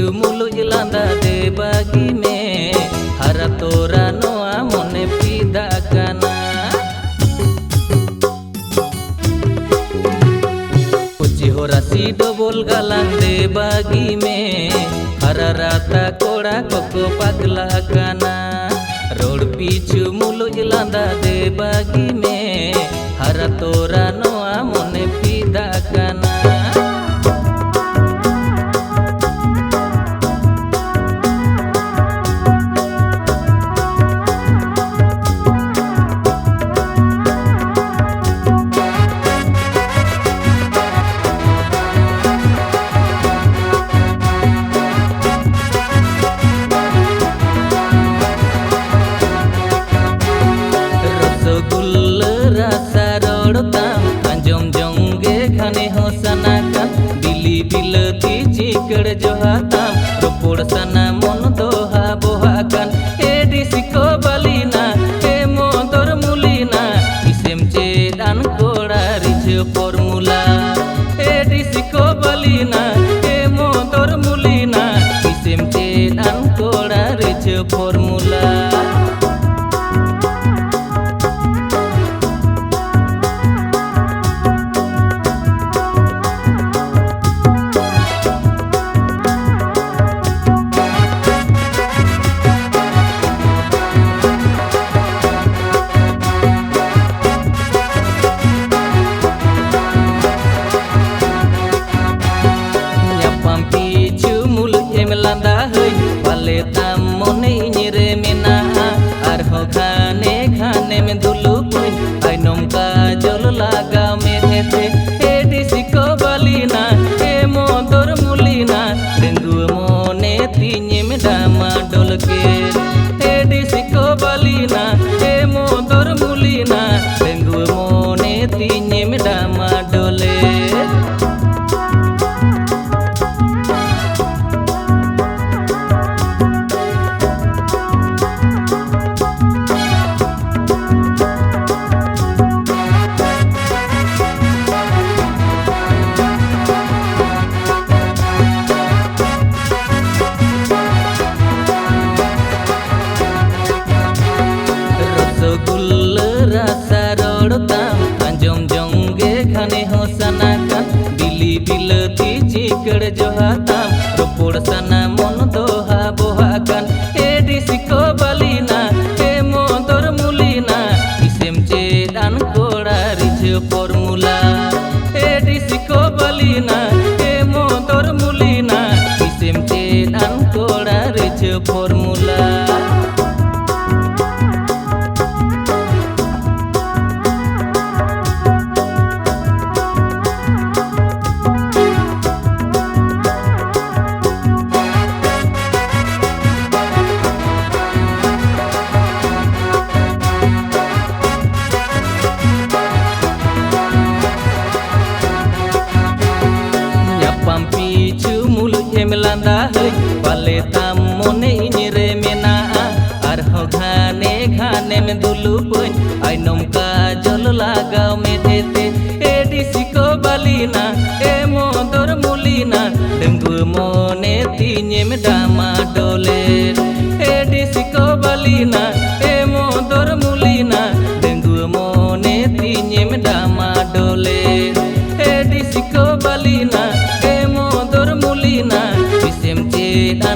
पिछु मुलु इलांदा दे बागी में हरा तोरा नोआ मोने पीदा काना पुची हो रासी डबल गालांग दे बागी में हरा राता कोड़ा कोको पगला काना रोड पिछु मुलु इलांदा दे बागी में हरा तोरा नोआ मोने पीदा काना बिलती चिकड़ जोहाताम रोपोड़ सना मन दोहा बोहाकान एडी सिको बलिना ए मोदर मुलिना इसेम चेदान कोड़ा रिच फॉर्मूला एडी सिको बलिना ए मोदर मुलिना इसेम चेदान कोड़ा रिच फॉर्मूला लंदा हई पाले ताम मोने इनिरे मेना आर हो खाने खाने में दुलु पुई आई नोमका जल लागा में थे एडी सिको बलिना ए मोदर मुलिना डेंगु मोने तीने में डामा डोल के एडी सिको बलिना ए मोदर मुलिना डेंगु मोने तीने में डामा डोले बिलती चिकड़ जोहाताम रोपोड़ सना मन दोहा बोहाकान एडी सिको बलिना ए मोदर मुलिना इसेम चेदान कोड़ा रिच फॉर्मूला एडी सिको बलिना ए मोदर मुलिना इसेम चेदान कोड़ा रिच फॉर्मूला लंदा हई पाले ताम मोने इनिरे मेना आर हो घाने घाने में दुलु पुई आई नोमका जल लागाव में देते एडी सिको बलिना ए मोदर मुलिना डेंगु मोने तीने में डामा डोले एडी सिको बलिना ए मोदर मुलिना डेंगु मोने तीने में डामा डोले एडी सिको बलिना ए मोदर मुलिना इसेम चेदा